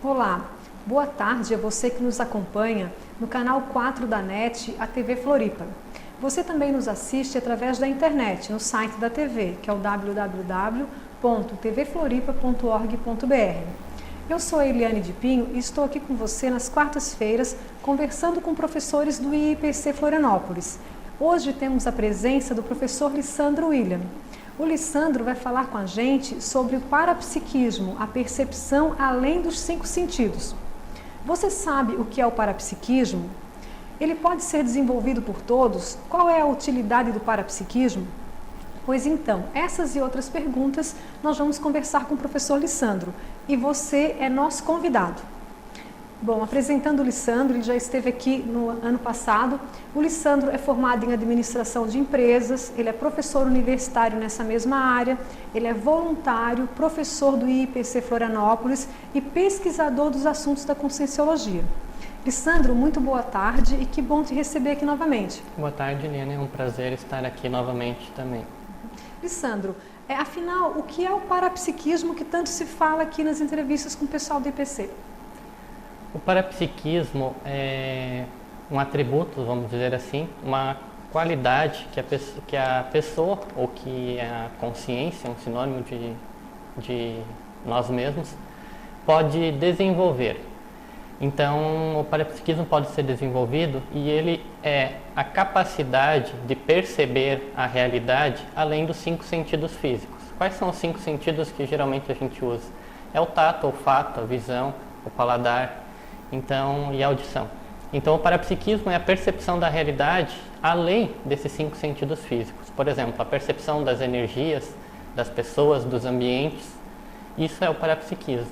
Olá, boa tarde a você que nos acompanha no canal 4 da NET, a TV Floripa. Você também nos assiste através da internet, no site da TV, que é o www.tvfloripa.org.br. Eu sou a Eliane de Pinho e estou aqui com você nas quartas-feiras, conversando com professores do IIPC Florianópolis. Hoje temos a presença do professor Lissandro William. O Lissandro vai falar com a gente sobre o parapsiquismo, a percepção além dos 5 sentidos. Você sabe o que é o parapsiquismo? Ele pode ser desenvolvido por todos? Qual é a utilidade do parapsiquismo? Pois então, essas e outras perguntas nós vamos conversar com o professor Lissandro. E você é nosso convidado. Bom, apresentando o Lissandro, ele já esteve aqui no ano passado. O Lissandro é formado em administração de empresas, ele é professor universitário nessa mesma área, ele é voluntário, professor do IIPC Florianópolis e pesquisador dos assuntos da Conscienciologia. Lissandro, muito boa tarde e que bom te receber aqui novamente. Boa tarde, Eliane, é um prazer estar aqui novamente também. Lissandro, afinal, o que é o parapsiquismo que tanto se fala aqui nas entrevistas com o pessoal do IPC? O parapsiquismo é um atributo, vamos dizer assim, uma qualidade que a pessoa, ou que a consciência, um sinônimo de nós mesmos, pode desenvolver. Então, o parapsiquismo pode ser desenvolvido e ele é a capacidade de perceber a realidade além dos 5 sentidos físicos. Quais são os 5 sentidos que geralmente a gente usa? É o tato, o olfato, a visão, o paladar, e a audição. Então, o parapsiquismo é a percepção da realidade além desses 5 sentidos físicos. Por exemplo, a percepção das energias, das pessoas, dos ambientes. Isso é o parapsiquismo.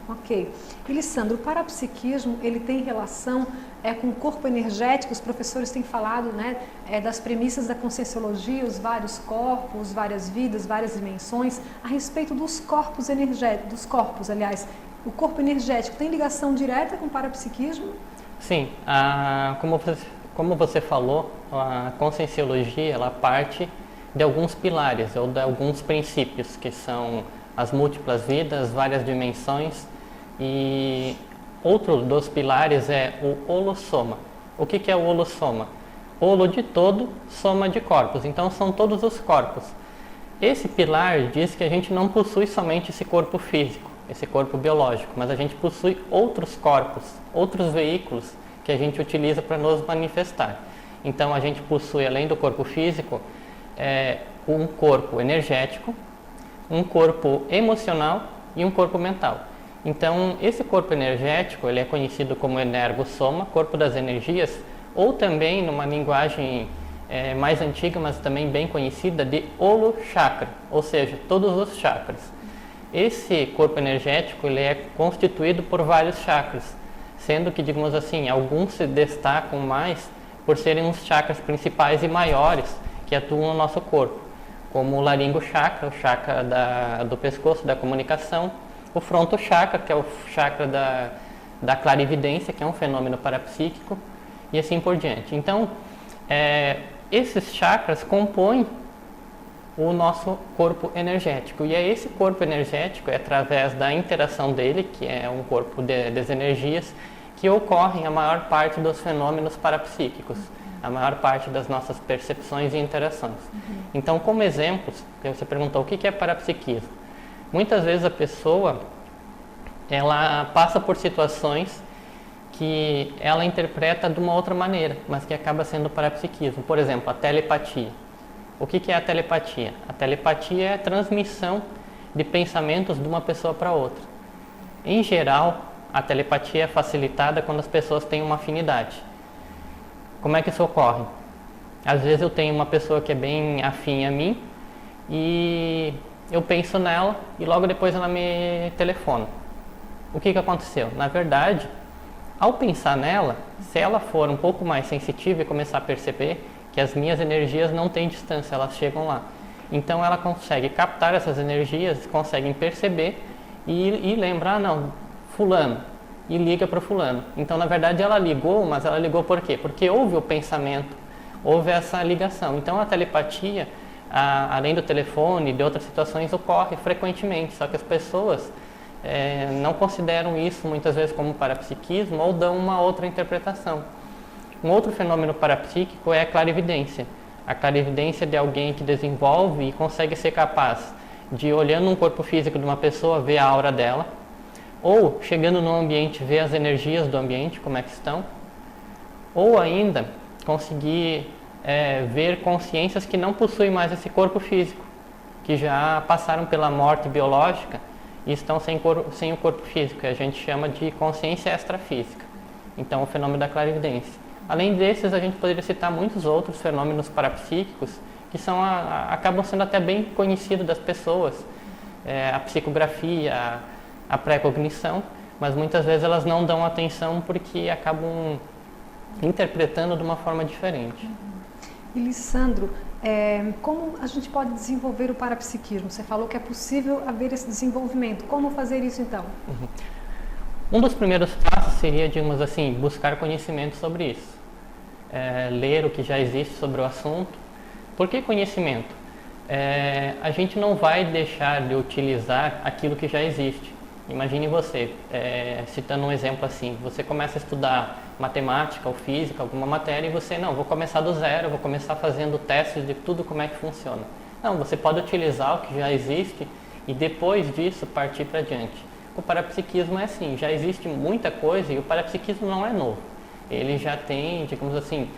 Ok. E, Lissandro, o parapsiquismo, ele tem relação com o corpo energético? Os professores têm falado, das premissas da Conscienciologia, os vários corpos, várias vidas, várias dimensões, a respeito dos corpos energéticos, o corpo energético tem ligação direta com o parapsiquismo? Sim, como você falou, a Conscienciologia ela parte de alguns pilares ou de alguns princípios, que são as múltiplas vidas, várias dimensões, e outro dos pilares é o holossoma. O que é o holossoma? Holo de todo, soma de corpos, então são todos os corpos. Esse pilar diz que a gente não possui somente esse corpo físico, esse corpo biológico, mas a gente possui outros corpos, outros veículos que a gente utiliza para nos manifestar. Então a gente possui, além do corpo físico, um corpo energético, um corpo emocional e um corpo mental. Então esse corpo energético ele é conhecido como energossoma, corpo das energias, ou também numa linguagem mais antiga, mas também bem conhecida, de holochakra, ou seja, todos os chakras. Esse corpo energético ele é constituído por vários chakras, sendo que, digamos assim, alguns se destacam mais por serem os chakras principais e maiores que atuam no nosso corpo, como o laringo chakra, o chakra do pescoço, da comunicação, o fronto chakra, que é o chakra da clarividência, que é um fenômeno parapsíquico, e assim por diante. Então, esses chakras compõem o nosso corpo energético, e é esse corpo energético, através da interação dele, que é um corpo das energias, que ocorrem a maior parte dos fenômenos parapsíquicos, a maior parte das nossas percepções e interações. Então, como exemplos, você perguntou o que é parapsiquismo. Muitas vezes a pessoa ela passa por situações que ela interpreta de uma outra maneira, mas que acaba sendo parapsiquismo. Por exemplo, a telepatia. O que é a telepatia? A telepatia é a transmissão de pensamentos de uma pessoa para outra. Em geral, a telepatia é facilitada quando as pessoas têm uma afinidade. Como é que isso ocorre? Às vezes eu tenho uma pessoa que é bem afim a mim e eu penso nela e logo depois ela me telefona. O que aconteceu? Na verdade, ao pensar nela, se ela for um pouco mais sensitiva e começar a perceber que as minhas energias não têm distância, elas chegam lá. Então ela consegue captar essas energias, consegue perceber e lembrar, não, fulano, e liga para o fulano. Então na verdade ela ligou, mas ela ligou por quê? Porque houve o pensamento, houve essa ligação. Então a telepatia, além do telefone e de outras situações, ocorre frequentemente, só que as pessoas não consideram isso muitas vezes como parapsiquismo ou dão uma outra interpretação. Um outro fenômeno parapsíquico é a clarividência. A clarividência é de alguém que desenvolve e consegue ser capaz de, olhando um corpo físico de uma pessoa, ver a aura dela, ou chegando no ambiente, ver as energias do ambiente, como é que estão, ou ainda conseguir ver consciências que não possuem mais esse corpo físico, que já passaram pela morte biológica e estão sem o corpo físico, que a gente chama de consciência extrafísica. Então, o fenômeno da clarividência. Além desses, a gente poderia citar muitos outros fenômenos parapsíquicos que acabam sendo até bem conhecidos das pessoas. A psicografia, a pré-cognição, mas muitas vezes elas não dão atenção porque acabam interpretando de uma forma diferente. E Lissandro, como a gente pode desenvolver o parapsiquismo? Você falou que é possível haver esse desenvolvimento. Como fazer isso então? Um dos primeiros passos seria, digamos assim, buscar conhecimento sobre isso. Ler o que já existe sobre o assunto. Por que conhecimento? A gente não vai deixar de utilizar aquilo que já existe. Imagine você, citando um exemplo assim, você começa a estudar matemática ou física, alguma matéria, e você, não, vou começar do zero, vou começar fazendo testes de tudo como é que funciona. Não, você pode utilizar o que já existe e depois disso partir para diante. O parapsiquismo é assim, já existe muita coisa e o parapsiquismo não é novo. Ele já tem, digamos assim,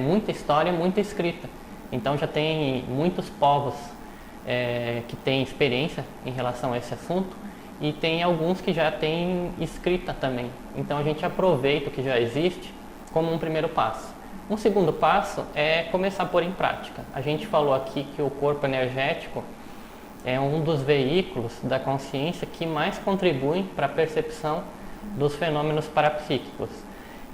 muita história, muita escrita. Então já tem muitos povos que têm experiência em relação a esse assunto e tem alguns que já têm escrita também. Então a gente aproveita o que já existe como um primeiro passo. Um segundo passo é começar a pôr em prática. A gente falou aqui que o corpo energético é um dos veículos da consciência que mais contribuem para a percepção dos fenômenos parapsíquicos.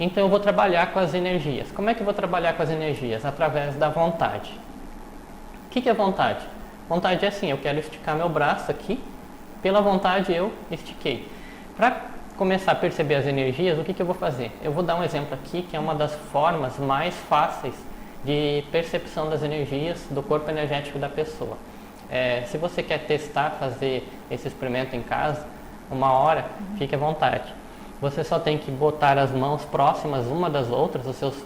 Então eu vou trabalhar com as energias. Como é que eu vou trabalhar com as energias? Através da vontade. O que é vontade? Vontade é assim, eu quero esticar meu braço aqui, pela vontade eu estiquei. Para começar a perceber as energias, o que eu vou fazer? Eu vou dar um exemplo aqui, que é uma das formas mais fáceis de percepção das energias do corpo energético da pessoa. Se você quer testar, fazer esse experimento em casa, 1 hora, fique à vontade. Você só tem que botar as mãos próximas uma das outras, os seus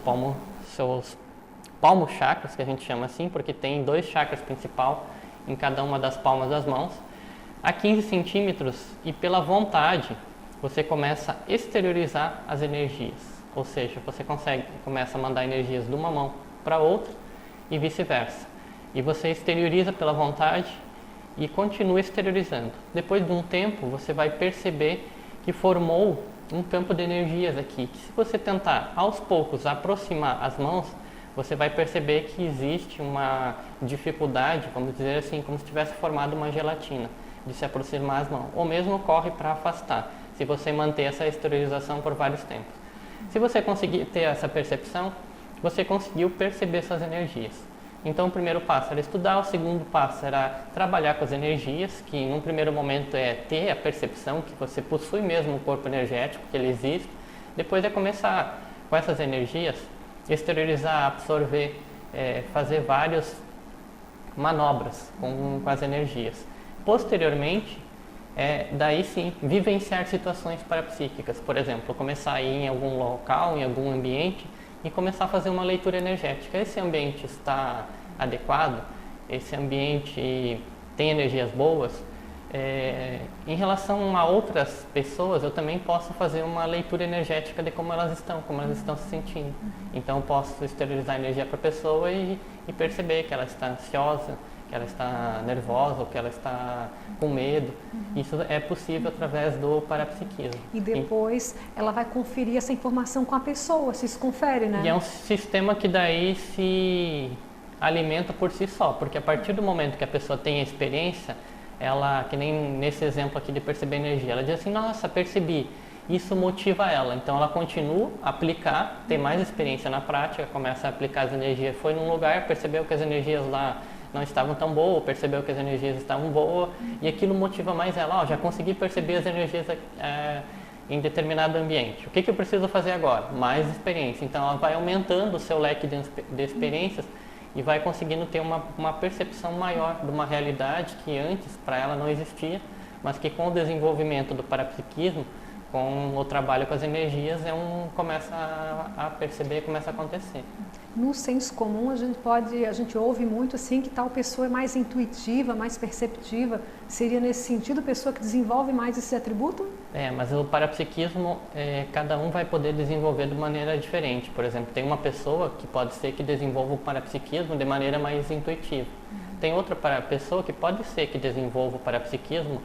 palmos chakras, que a gente chama assim, porque tem 2 chakras principais em cada uma das palmas das mãos, a 15 centímetros, e pela vontade você começa a exteriorizar as energias. Ou seja, você começa a mandar energias de uma mão para outra e vice-versa. E você exterioriza pela vontade e continua exteriorizando. Depois de um tempo, você vai perceber que formou um campo de energias aqui, que se você tentar aos poucos aproximar as mãos, você vai perceber que existe uma dificuldade, vamos dizer assim, como se tivesse formado uma gelatina, de se aproximar as mãos, ou mesmo corre para afastar, se você manter essa esterilização por vários tempos. Se você conseguir ter essa percepção, você conseguiu perceber essas energias. Então o primeiro passo era estudar, o segundo passo era trabalhar com as energias, que num primeiro momento é ter a percepção que você possui mesmo o corpo energético, que ele existe. Depois é começar com essas energias, exteriorizar, absorver, fazer várias manobras com as energias. Posteriormente, daí sim, vivenciar situações parapsíquicas. Por exemplo, começar a ir em algum local, em algum ambiente, e começar a fazer uma leitura energética. Esse ambiente está adequado? Esse ambiente tem energias boas? Em relação a outras pessoas, eu também posso fazer uma leitura energética de como elas estão se sentindo. Então, eu posso exteriorizar a energia para a pessoa e perceber que ela está ansiosa, que ela está nervosa ou que ela está com medo. Isso é possível através do parapsiquismo. E depois ela vai conferir essa informação com a pessoa, se isso confere, né? E é um sistema que daí se alimenta por si só, porque a partir do momento que a pessoa tem a experiência, ela, que nem nesse exemplo aqui de perceber energia, ela diz assim, nossa, percebi. Isso motiva ela, então ela continua a aplicar, tem mais experiência na prática, começa a aplicar as energias. Foi num lugar, percebeu que as energias lá não estavam tão boas, percebeu que as energias estavam boas e aquilo motiva mais ela, já consegui perceber as energias em determinado ambiente. O que eu preciso fazer agora? Mais experiência. Então ela vai aumentando o seu leque de experiências e vai conseguindo ter uma percepção maior de uma realidade que antes para ela não existia, mas que com o desenvolvimento do parapsiquismo, com o trabalho com as energias, começa a perceber, começa a acontecer. No senso comum, a gente ouve muito assim que tal pessoa é mais intuitiva, mais perceptiva. Seria nesse sentido a pessoa que desenvolve mais esse atributo? Mas o parapsiquismo, cada um vai poder desenvolver de maneira diferente. Por exemplo, tem uma pessoa que pode ser que desenvolva o parapsiquismo de maneira mais intuitiva. Tem outra pessoa que pode ser que desenvolva o parapsiquismo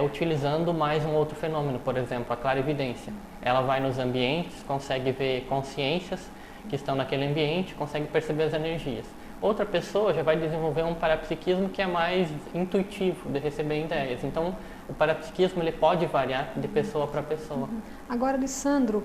utilizando mais um outro fenômeno, por exemplo, a clarividência. Ela vai nos ambientes, consegue ver consciências que estão naquele ambiente, consegue perceber as energias. Outra pessoa já vai desenvolver um parapsiquismo que é mais intuitivo, de receber ideias. Então, o parapsiquismo ele pode variar de pessoa para pessoa. Agora, Lissandro,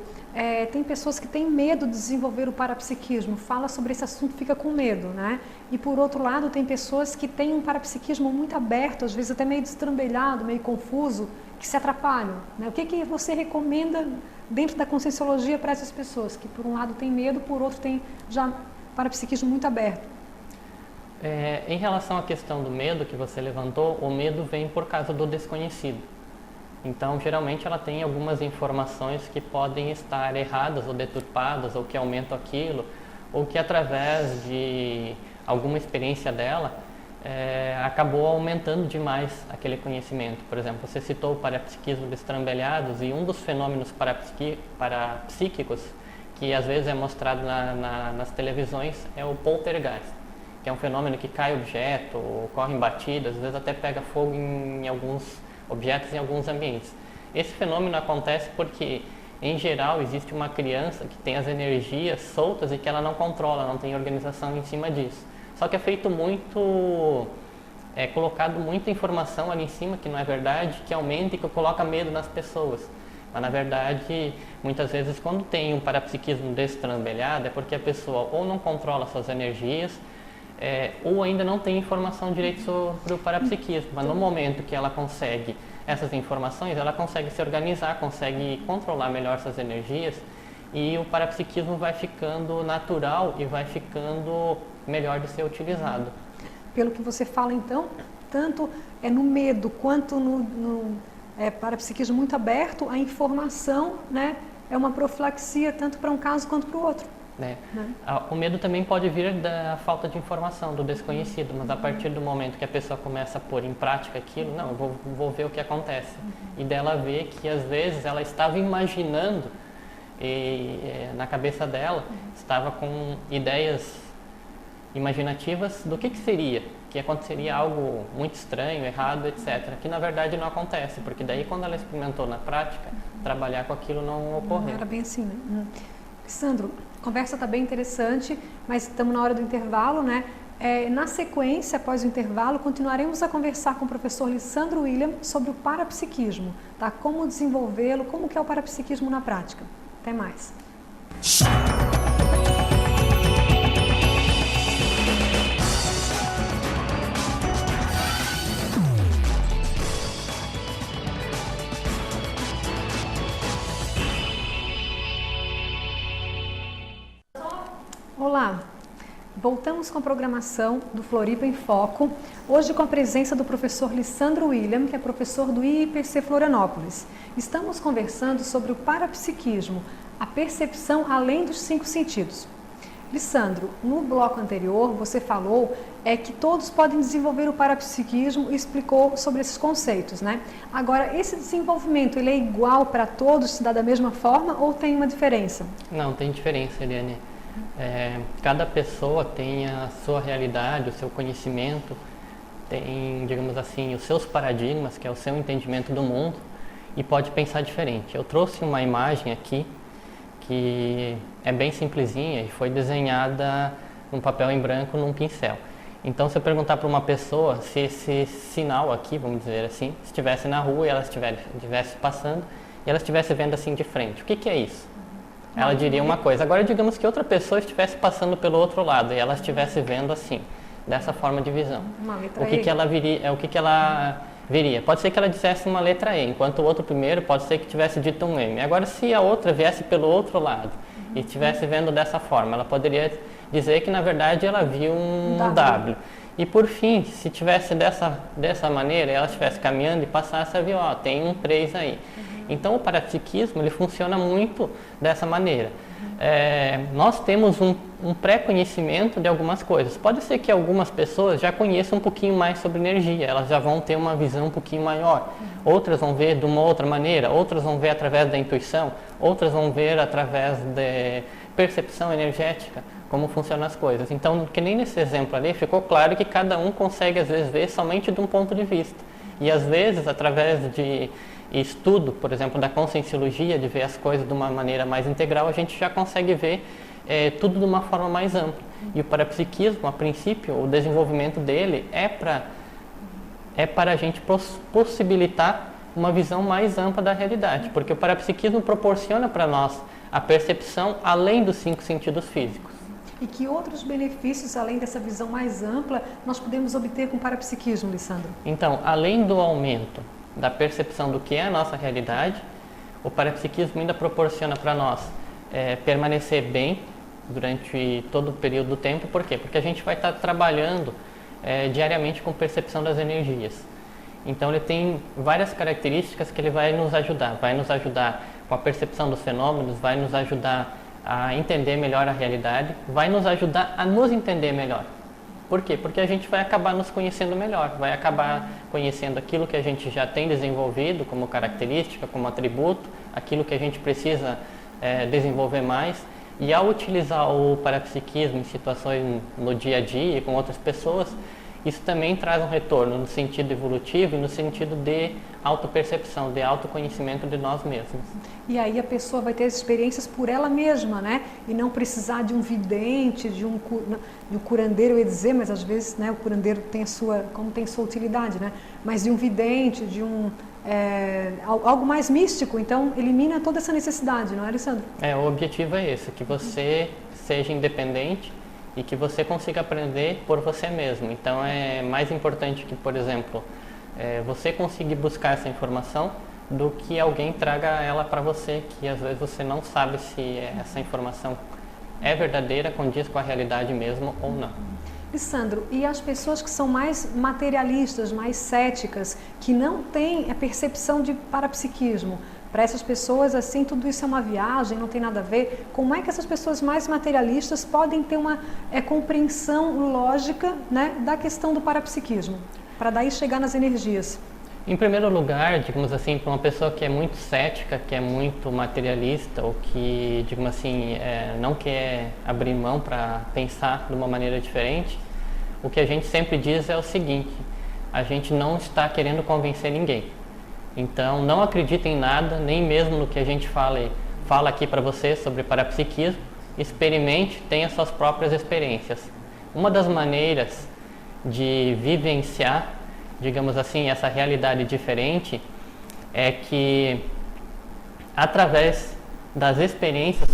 tem pessoas que têm medo de desenvolver o parapsiquismo, fala sobre esse assunto, fica com medo, né? E por outro lado, tem pessoas que têm um parapsiquismo muito aberto, às vezes até meio destrambelhado, meio confuso, que se atrapalham, né? O que você recomenda dentro da conscienciologia para essas pessoas que por um lado têm medo, por outro têm já parapsiquismo muito aberto? Em relação à questão do medo que você levantou, o medo vem por causa do desconhecido. Então, geralmente ela tem algumas informações que podem estar erradas ou deturpadas, ou que aumentam aquilo, ou que através de alguma experiência dela, acabou aumentando demais aquele conhecimento. Por exemplo, você citou o parapsiquismo destrambelhados e um dos fenômenos parapsíquicos que às vezes é mostrado nas televisões é o poltergeist, que é um fenômeno que cai objeto, ocorrem batidas, às vezes até pega fogo em alguns objetos, em alguns ambientes. Esse fenômeno acontece porque, em geral, existe uma criança que tem as energias soltas e que ela não controla, não tem organização em cima disso. Só que é feito colocado muita informação ali em cima que não é verdade, que aumenta e que coloca medo nas pessoas. Mas, na verdade, muitas vezes, quando tem um parapsiquismo destrambelhado, é porque a pessoa ou não controla suas energias, ou ainda não tem informação direito sobre o parapsiquismo. Mas no momento que ela consegue essas informações, ela consegue se organizar, consegue controlar melhor suas energias e o parapsiquismo vai ficando natural e vai ficando melhor de ser utilizado. Pelo que você fala, então, tanto no medo quanto no parapsiquismo muito aberto, a informação, né, é uma profilaxia tanto para um caso quanto para o outro. O medo também pode vir da falta de informação, do desconhecido, mas a partir do momento que a pessoa começa a pôr em prática aquilo, não, eu vou ver o que acontece. E dela ver que às vezes ela estava imaginando e na cabeça dela estava com ideias imaginativas do que seria, que aconteceria algo muito estranho, errado, etc. Que na verdade não acontece, porque daí quando ela experimentou na prática, trabalhar com aquilo não ocorreu. Não era bem assim, né? Sandro, a conversa está bem interessante, mas estamos na hora do intervalo, né? Na sequência, após o intervalo, continuaremos a conversar com o professor Lissandro William sobre o parapsiquismo, tá? Como desenvolvê-lo, como que é o parapsiquismo na prática. Até mais. Olá, voltamos com a programação do Floripa em Foco, hoje com a presença do professor Lissandro William, que é professor do IIPC Florianópolis. Estamos conversando sobre o parapsiquismo, a percepção além dos 5 sentidos. Lissandro, no bloco anterior você falou que todos podem desenvolver o parapsiquismo e explicou sobre esses conceitos, né? Agora, esse desenvolvimento, ele é igual para todos, se dá da mesma forma ou tem uma diferença? Não, tem diferença, Eliane. Cada pessoa tem a sua realidade, o seu conhecimento, tem, digamos assim, os seus paradigmas, que é o seu entendimento do mundo, e pode pensar diferente. Eu trouxe uma imagem aqui que é bem simplesinha e foi desenhada num papel em branco, num pincel. Então, se eu perguntar para uma pessoa se esse sinal aqui, vamos dizer assim, estivesse na rua e ela estivesse passando e ela estivesse vendo assim de frente, o que é isso? Ela diria uma coisa. Agora, digamos que outra pessoa estivesse passando pelo outro lado e ela estivesse vendo assim. dessa forma de visão. Uma letra O que E. que ela viria, o que que ela viria? Pode ser que ela dissesse uma letra E, enquanto o outro primeiro pode ser que tivesse dito um M. Agora, se a outra viesse pelo outro lado e estivesse vendo dessa forma, ela poderia dizer que, na verdade, ela viu um W. E, por fim, se tivesse dessa maneira, ela estivesse caminhando e passasse a ver, ó, tem um 3 aí. Então, o parapsiquismo, ele funciona muito dessa maneira. Nós temos um pré-conhecimento de algumas coisas. Pode ser que algumas pessoas já conheçam um pouquinho mais sobre energia, elas já vão ter uma visão um pouquinho maior. Outras vão ver de uma outra maneira, outras vão ver através da intuição, outras vão ver através de percepção energética, como funcionam as coisas. Então, que nem nesse exemplo ali, ficou claro que cada um consegue, às vezes, ver somente de um ponto de vista. E, às vezes, através de estudo, por exemplo, da conscienciologia, de ver as coisas de uma maneira mais integral, a gente já consegue ver tudo de uma forma mais ampla. E o parapsiquismo, a princípio, o desenvolvimento dele é para a gente possibilitar uma visão mais ampla da realidade, porque o parapsiquismo proporciona para nós a percepção além dos 5 sentidos físicos. E que outros benefícios, além dessa visão mais ampla, nós podemos obter com o parapsiquismo, Lissandro? Então, além do aumento da percepção do que é a nossa realidade, o parapsiquismo ainda proporciona para nós permanecer bem durante todo o período do tempo. Por quê? Porque a gente vai estar trabalhando diariamente com percepção das energias. Então, ele tem várias características que ele vai nos ajudar com a percepção dos fenômenos, vai nos ajudar a entender melhor a realidade, vai nos ajudar a nos entender melhor. Por quê? Porque a gente vai acabar nos conhecendo melhor, vai acabar conhecendo aquilo que a gente já tem desenvolvido como característica, como atributo, aquilo que a gente precisa desenvolver mais. E ao utilizar o parapsiquismo em situações no dia a dia e com outras pessoas, isso também traz um retorno no sentido evolutivo e no sentido de autopercepção, de autoconhecimento de nós mesmos. E aí a pessoa vai ter as experiências por ela mesma, né? E não precisar de um vidente, de um curandeiro, eu ia dizer, mas às vezes, né, o curandeiro tem sua utilidade, né? Mas de um vidente, de algo mais místico, então elimina toda essa necessidade, não é, Alessandro? O objetivo é esse, que você seja independente e que você consiga aprender por você mesmo. Então é mais importante que, por exemplo, você conseguir buscar essa informação do que alguém traga ela para você, que às vezes você não sabe se essa informação é verdadeira, condiz com a realidade mesmo ou não. Lissandro, e as pessoas que são mais materialistas, mais céticas, que não têm a percepção de parapsiquismo, para essas pessoas, assim, tudo isso é uma viagem, não tem nada a ver. Como é que essas pessoas mais materialistas podem ter uma compreensão lógica, né, da questão do parapsiquismo, para daí chegar nas energias? Em primeiro lugar, digamos assim, para uma pessoa que é muito cética, que é muito materialista, ou que, digamos assim, não quer abrir mão para pensar de uma maneira diferente, o que a gente sempre diz é o seguinte: a gente não está querendo convencer ninguém. Então, não acredite em nada, nem mesmo no que a gente fala aqui para você sobre parapsiquismo. Experimente, tenha suas próprias experiências. Uma das maneiras de vivenciar, digamos assim, essa realidade diferente é que, através das experiências,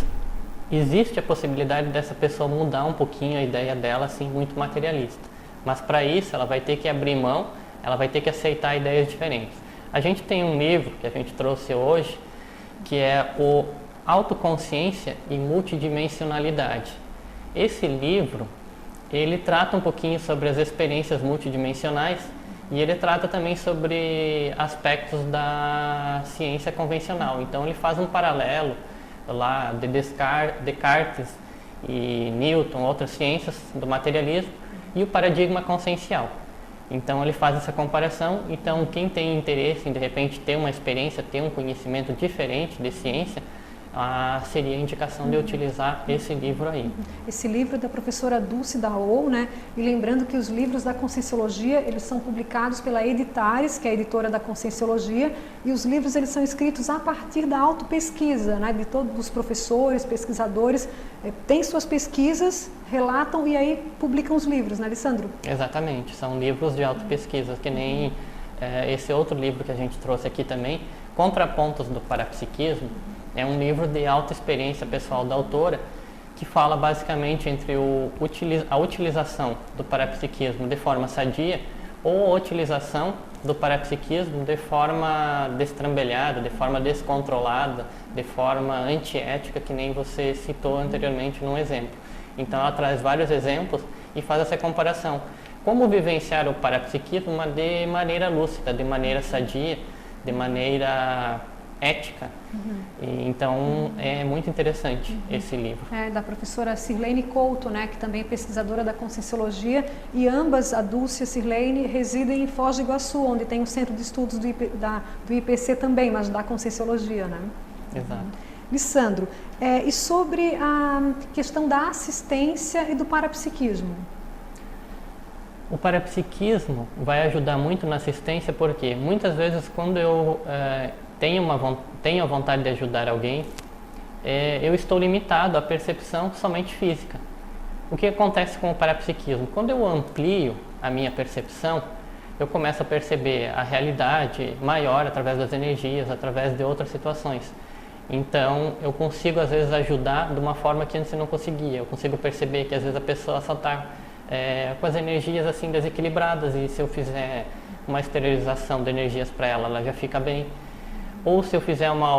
existe a possibilidade dessa pessoa mudar um pouquinho a ideia dela, assim, muito materialista. Mas, para isso, ela vai ter que abrir mão, ela vai ter que aceitar ideias diferentes. A gente tem um livro que a gente trouxe hoje, que é o Autoconsciência e Multidimensionalidade. Esse livro, ele trata um pouquinho sobre as experiências multidimensionais e ele trata também sobre aspectos da ciência convencional. Então, ele faz um paralelo lá de Descartes e Newton, outras ciências do materialismo, e o paradigma consciencial. Então, ele faz essa comparação. Então, quem tem interesse em, de repente, ter uma experiência, ter um conhecimento diferente de ciência, seria a indicação de utilizar esse livro aí. Esse livro é da professora Dulce Daou, né? E lembrando que os livros da Conscienciologia, eles são publicados pela Editares, que é a editora da Conscienciologia, e os livros eles são escritos a partir da autopesquisa, né? De todos os professores, pesquisadores, têm suas pesquisas, relatam e aí publicam os livros, né, Alessandro? Exatamente, são livros de autopesquisa, que nem esse outro livro que a gente trouxe aqui também, Contrapontos do Parapsiquismo. É um livro de autoexperiência pessoal da autora, que fala basicamente entre a utilização do parapsiquismo de forma sadia ou a utilização do parapsiquismo de forma destrambelhada, de forma descontrolada, de forma antiética, que nem você citou anteriormente num exemplo. Então ela traz vários exemplos e faz essa comparação. Como vivenciar o parapsiquismo de maneira lúcida, de maneira sadia, de maneira ética. E, então é muito interessante esse livro. É da professora Sirlene Couto, né, que também é pesquisadora da Conscienciologia, e ambas, a Dulce e a Sirlene, residem em Foz do Iguaçu, onde tem o centro de estudos do IPC também, mas da Conscienciologia, né? Exato. Lissandro, e sobre a questão da assistência e do parapsiquismo? O parapsiquismo vai ajudar muito na assistência, porque muitas vezes quando eu tenho a vontade de ajudar alguém, eu estou limitado à percepção somente física. O que acontece com o parapsiquismo? Quando eu amplio a minha percepção, eu começo a perceber a realidade maior através das energias, através de outras situações. Então, eu consigo às vezes ajudar de uma forma que antes eu não conseguia. Eu consigo perceber que às vezes a pessoa só está com as energias assim desequilibradas, e se eu fizer uma esterilização de energias para ela, ela já fica bem. Ou se eu fizer uma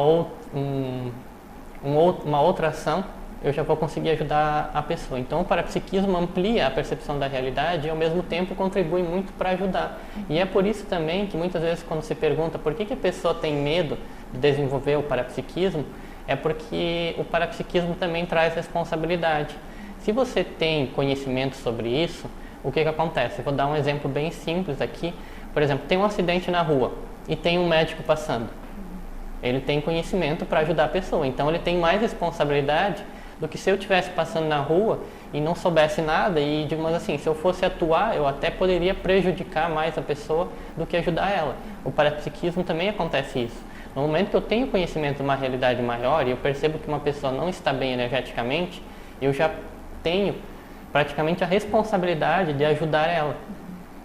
outra ação, eu já vou conseguir ajudar a pessoa. Então o parapsiquismo amplia a percepção da realidade e ao mesmo tempo contribui muito para ajudar. E é por isso também que muitas vezes quando se pergunta por que a pessoa tem medo de desenvolver o parapsiquismo, é porque o parapsiquismo também traz responsabilidade. Se você tem conhecimento sobre isso, o que acontece? Eu vou dar um exemplo bem simples aqui. Por exemplo, tem um acidente na rua e tem um médico passando. Ele tem conhecimento para ajudar a pessoa, então ele tem mais responsabilidade do que se eu estivesse passando na rua e não soubesse nada, e digamos assim, se eu fosse atuar, eu até poderia prejudicar mais a pessoa do que ajudar ela. O parapsiquismo também acontece isso. No momento que eu tenho conhecimento de uma realidade maior e eu percebo que uma pessoa não está bem energeticamente, eu já tenho praticamente a responsabilidade de ajudar ela.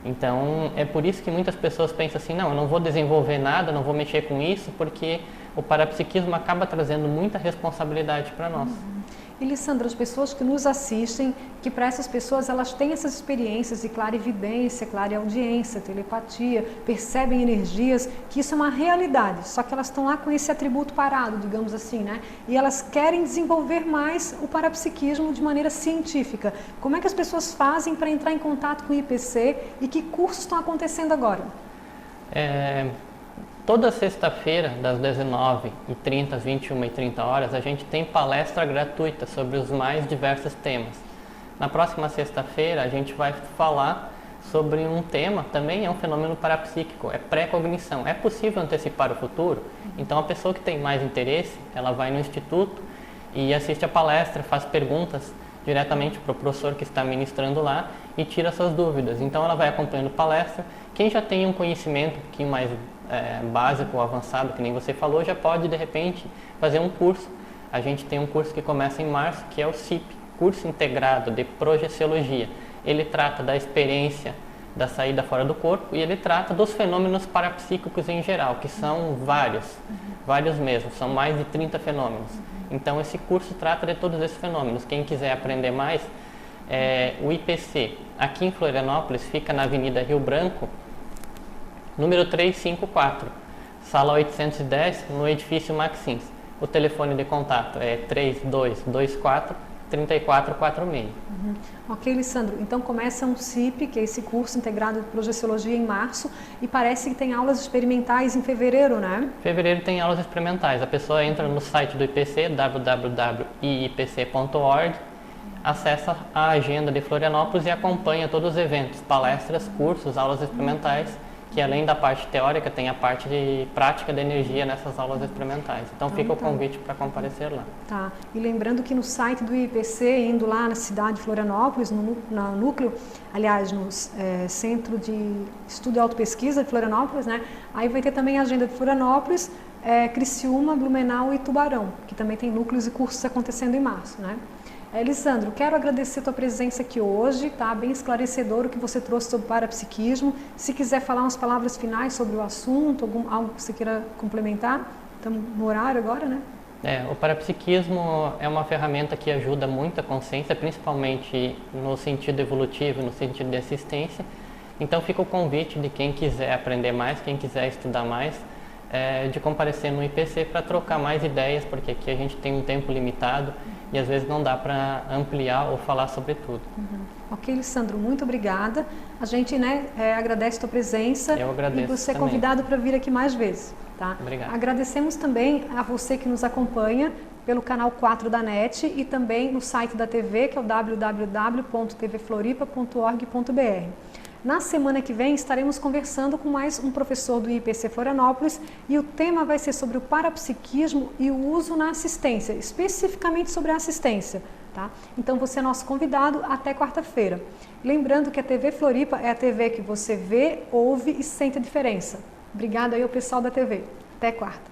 Então, é por isso que muitas pessoas pensam assim, não, eu não vou desenvolver nada, não vou mexer com isso, porque o parapsiquismo acaba trazendo muita responsabilidade para nós. E, Lissandra, as pessoas que nos assistem, que para essas pessoas elas têm essas experiências de clarividência, clareaudiência, telepatia, percebem energias, que isso é uma realidade, só que elas estão lá com esse atributo parado, digamos assim, né? E elas querem desenvolver mais o parapsiquismo de maneira científica. Como é que as pessoas fazem para entrar em contato com o IPC e que cursos estão acontecendo agora? Toda sexta-feira, das 19h30 às 21h30, a gente tem palestra gratuita sobre os mais diversos temas. Na próxima sexta-feira, a gente vai falar sobre um tema, também é um fenômeno parapsíquico, é pré-cognição. É possível antecipar o futuro? Então, a pessoa que tem mais interesse, ela vai no instituto e assiste a palestra, faz perguntas diretamente para o professor que está ministrando lá e tira suas dúvidas. Então, ela vai acompanhando a palestra. Quem já tem um conhecimento um pouquinho mais básico ou avançado, que nem você falou, já pode de repente fazer um curso. A gente tem um curso que começa em março, que é o CIP, Curso Integrado de Projeciologia. Ele trata da experiência da saída fora do corpo e ele trata dos fenômenos parapsíquicos em geral, que são vários mesmo, são mais de 30 fenômenos. Então esse curso trata de todos esses fenômenos. Quem quiser aprender mais, o IPC aqui em Florianópolis fica na Avenida Rio Branco, número 354, sala 810, no edifício Maxins. O telefone de contato é 3224-3446. Ok, Lissandro. Então começa um CIP, que é esse curso integrado de projeciologia, em março, e parece que tem aulas experimentais em fevereiro, né? Em fevereiro tem aulas experimentais. A pessoa entra no site do IPC, www.iipc.org, acessa a agenda de Florianópolis e acompanha todos os eventos, palestras, cursos, aulas experimentais, que além da parte teórica tem a parte de prática de energia nessas aulas experimentais. Então fica o convite para comparecer lá. Tá. E lembrando que no site do IPC, indo lá na cidade de Florianópolis, no núcleo, aliás, no Centro de Estudo e Autopesquisa de Florianópolis, né? Aí vai ter também a agenda de Florianópolis, Criciúma, Blumenau e Tubarão, que também tem núcleos e cursos acontecendo em março, né? Lissandro, quero agradecer a tua presença aqui hoje, tá? Bem esclarecedor o que você trouxe sobre parapsiquismo. Se quiser falar umas palavras finais sobre o assunto, algo que você queira complementar, estamos no horário agora, né? O parapsiquismo é uma ferramenta que ajuda muito a consciência, principalmente no sentido evolutivo, no sentido de assistência. Então fica o convite de quem quiser aprender mais, quem quiser estudar mais, de comparecer no IPC para trocar mais ideias, porque aqui a gente tem um tempo limitado e às vezes não dá para ampliar ou falar sobre tudo. Ok, Lissandro, muito obrigada. A gente agradece a tua presença. Eu agradeço e você é também. Convidado para vir aqui mais vezes. Tá? Obrigado. Agradecemos também a você que nos acompanha pelo canal 4 da NET e também no site da TV, que é o www.tvfloripa.org.br. Na semana que vem estaremos conversando com mais um professor do IPC Florianópolis e o tema vai ser sobre o parapsiquismo e o uso na assistência, especificamente sobre a assistência. Tá? Então você é nosso convidado até quarta-feira. Lembrando que a TV Floripa é a TV que você vê, ouve e sente a diferença. Obrigada aí ao pessoal da TV. Até quarta.